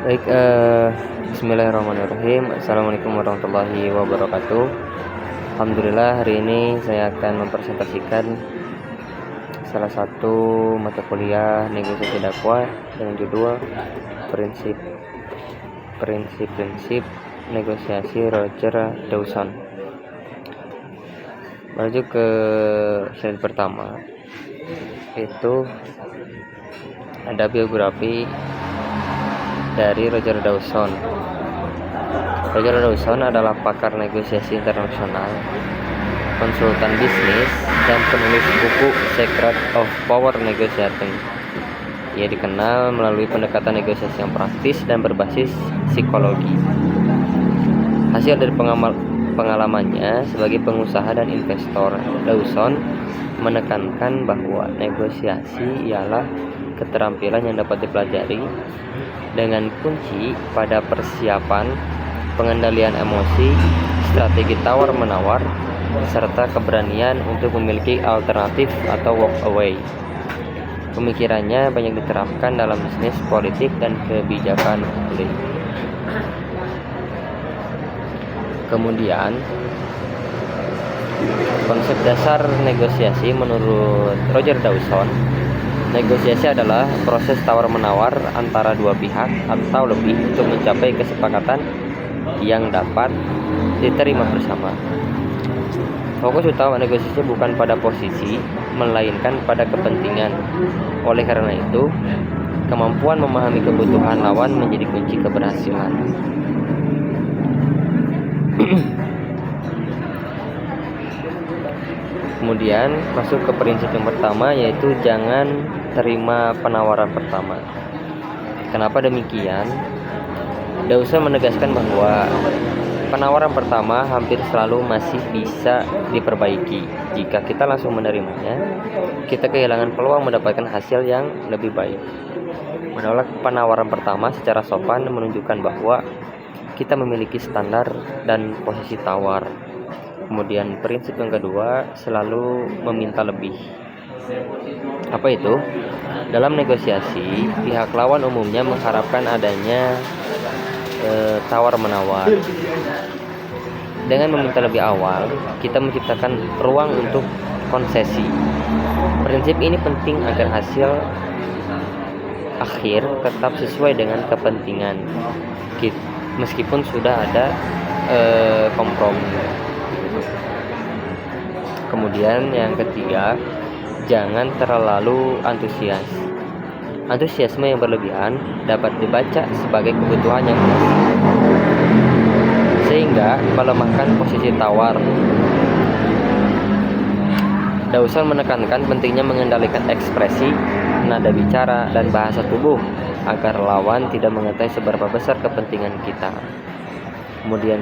Baik, bismillahirrahmanirrahim. Assalamualaikum warahmatullahi wabarakatuh. Alhamdulillah, hari ini saya akan mempresentasikan salah satu mata kuliah negosiasi dakwah dengan judul prinsip negosiasi Roger Dawson. Menuju ke slide pertama, itu ada biografi dari Roger Dawson. Roger Dawson adalah pakar negosiasi internasional, konsultan bisnis, dan penulis buku Secret of Power Negotiating. Ia dikenal melalui pendekatan negosiasi yang praktis dan berbasis psikologi. Hasil dari pengalamannya sebagai pengusaha dan investor, Dawson menekankan bahwa negosiasi ialah keterampilan yang dapat dipelajari dengan kunci pada persiapan, pengendalian emosi, strategi tawar-menawar, serta keberanian untuk memiliki alternatif atau walk away. Pemikirannya banyak diterapkan dalam bisnis, politik, dan kebijakan publik. Kemudian, konsep dasar negosiasi menurut Roger Dawson, negosiasi adalah proses tawar-menawar antara dua pihak atau lebih untuk mencapai kesepakatan yang dapat diterima bersama. Fokus utama negosiasi bukan pada posisi, melainkan pada kepentingan. Oleh karena itu, kemampuan memahami kebutuhan lawan menjadi kunci keberhasilan. Kemudian masuk ke prinsip yang pertama, yaitu jangan terima penawaran pertama. Kenapa demikian? Dawson menegaskan bahwa penawaran pertama hampir selalu masih bisa diperbaiki. Jika kita langsung menerimanya, kita kehilangan peluang mendapatkan hasil yang lebih baik. Menolak penawaran pertama secara sopan menunjukkan bahwa kita memiliki standar dan posisi tawar. Kemudian prinsip yang kedua, selalu meminta lebih. Apa itu? Dalam negosiasi, pihak lawan umumnya mengharapkan adanya tawar-menawar. Dengan meminta lebih awal, kita menciptakan ruang untuk konsesi. Prinsip ini penting agar hasil akhir tetap sesuai dengan kepentingan kita, meskipun sudah ada kompromi. Kemudian yang ketiga, jangan terlalu antusias. Antusiasme yang berlebihan dapat dibaca sebagai kebutuhan yang basi, sehingga melemahkan posisi tawar. Dawson menekankan pentingnya mengendalikan ekspresi, nada bicara, dan bahasa tubuh agar lawan tidak mengetahui seberapa besar kepentingan kita. Kemudian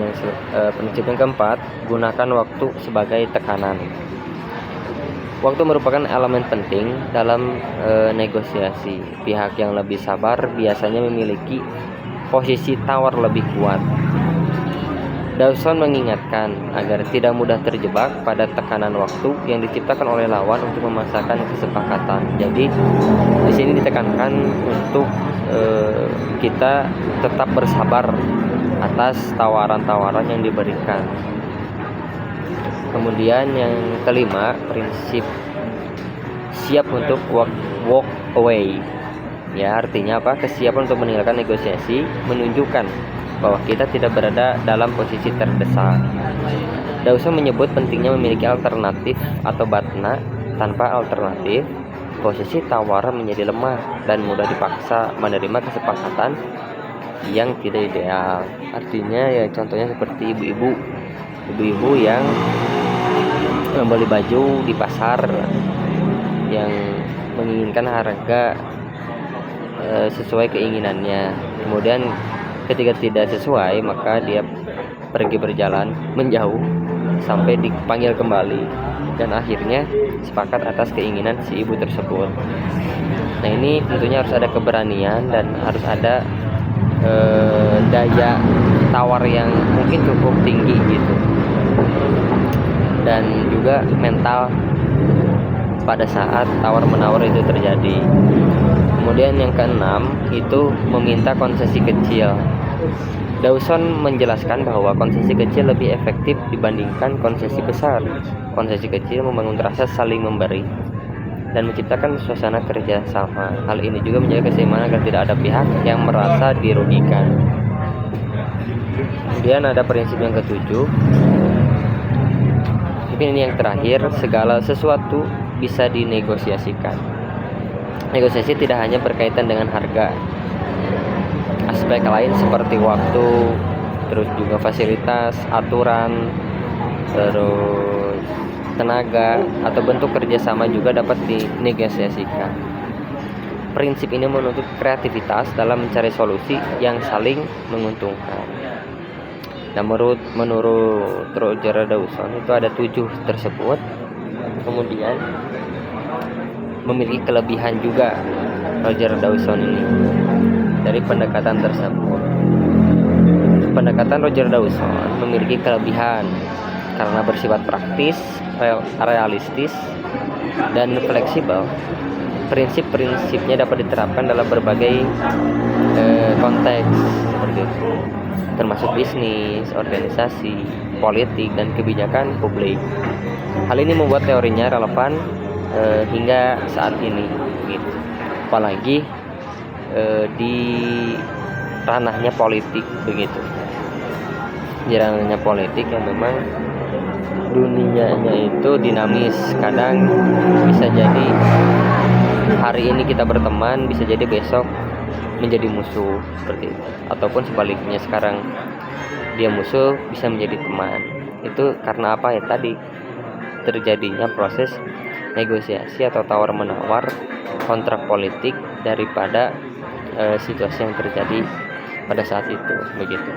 prinsip yang keempat, gunakan waktu sebagai tekanan. Waktu merupakan elemen penting dalam negosiasi. Pihak yang lebih sabar biasanya memiliki posisi tawar lebih kuat. Dawson mengingatkan agar tidak mudah terjebak pada tekanan waktu yang diciptakan oleh lawan untuk memaksakan kesepakatan. Jadi di sini ditekankan untuk kita tetap bersabar atas tawaran-tawaran yang diberikan. Kemudian yang kelima, prinsip siap untuk walk away. Ya, artinya apa? Kesiapan untuk meninggalkan negosiasi menunjukkan bahwa kita tidak berada dalam posisi terdesak. Dawson menyebut pentingnya memiliki alternatif atau batna. Tanpa alternatif, posisi tawar menjadi lemah dan mudah dipaksa menerima kesepakatan yang tidak ideal. Artinya ya, contohnya seperti ibu-ibu yang membeli baju di pasar yang menginginkan harga sesuai keinginannya. Kemudian ketika tidak sesuai, maka dia pergi berjalan menjauh sampai dipanggil kembali, dan akhirnya sepakat atas keinginan si ibu tersebut. Nah, ini tentunya harus ada keberanian dan harus ada daya tawar yang mungkin cukup tinggi gitu, dan juga mental pada saat tawar menawar itu terjadi. Kemudian yang keenam itu meminta konsesi kecil. Dawson menjelaskan bahwa konsesi kecil lebih efektif dibandingkan konsesi besar. Konsesi kecil membangun rasa saling memberi dan menciptakan suasana kerja sama. Hal ini juga menjaga keseimbangan agar tidak ada pihak yang merasa dirugikan. Kemudian ada prinsip yang ketujuh. Mungkin ini yang terakhir, segala sesuatu bisa dinegosiasikan. Negosiasi tidak hanya berkaitan dengan harga. Aspek lain seperti waktu, terus juga fasilitas, aturan, terus tenaga atau bentuk kerjasama juga dapat dinegosiasikan. Prinsip ini menuntut kreativitas dalam mencari solusi yang saling menguntungkan. Nah, menurut Roger Dawson itu ada 7 tersebut. Kemudian memiliki kelebihan juga Roger Dawson ini dari pendekatan tersebut. Pendekatan Roger Dawson memiliki kelebihan karena bersifat praktis, realistis, dan fleksibel. Prinsip-prinsipnya dapat diterapkan dalam berbagai konteks seperti itu, termasuk bisnis, organisasi, politik, dan kebijakan publik. Hal ini membuat teorinya relevan hingga saat ini, gitu. Apalagi di ranahnya politik begitu. Di ranahnya politik yang memang dunianya itu dinamis, kadang bisa jadi hari ini kita berteman, bisa jadi besok menjadi musuh seperti itu, ataupun sebaliknya, sekarang dia musuh bisa menjadi teman. Itu karena apa ya, tadi terjadinya proses negosiasi atau tawar menawar kontrak politik daripada situasi yang terjadi pada saat itu begitu.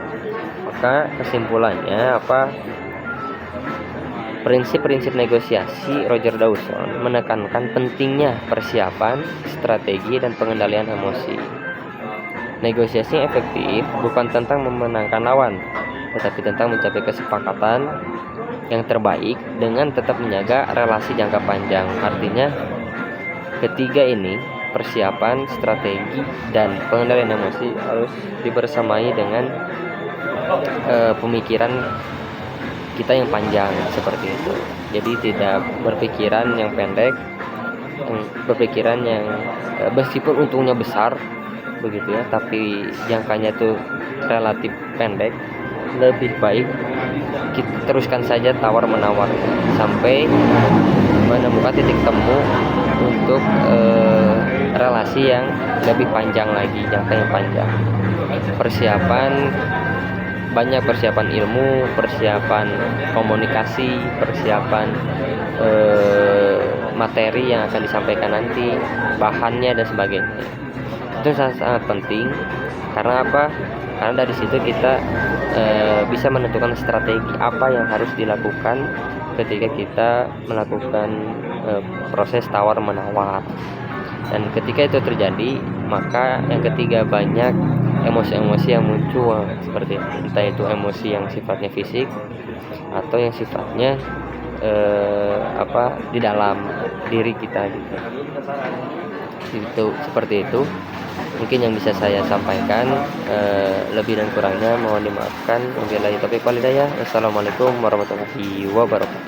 Maka kesimpulannya apa? Prinsip-prinsip negosiasi Roger Dawson menekankan pentingnya persiapan, strategi, dan pengendalian emosi. Negosiasi yang efektif bukan tentang memenangkan lawan, tetapi tentang mencapai kesepakatan yang terbaik dengan tetap menjaga relasi jangka panjang. Artinya ketiga ini, persiapan, strategi, dan pengendalian emosi harus dibersamai dengan pemikiran kita yang panjang seperti itu. Jadi tidak berpikiran yang pendek, berpikiran yang meskipun untungnya besar begitu ya, tapi jangkanya tuh relatif pendek. Lebih baik kita teruskan saja tawar menawar sampai menemukan titik temu untuk relasi yang lebih panjang lagi, jangka yang panjang. Persiapan, banyak persiapan ilmu, persiapan komunikasi, persiapan materi yang akan disampaikan nanti, bahannya dan sebagainya. Itu sangat penting. Karena apa? Karena dari situ kita bisa menentukan strategi apa yang harus dilakukan ketika kita melakukan proses tawar menawar. Dan ketika itu terjadi, maka yang ketiga, banyak emosi-emosi yang muncul seperti itu. Entah itu emosi yang sifatnya fisik atau yang sifatnya di dalam diri kita gitu. Itu seperti itu mungkin yang bisa saya sampaikan. Lebih dan kurangnya mohon dimaafkan. Wabillahi taufiq wal hidayah. Wassalamualaikum warahmatullahi wabarakatuh.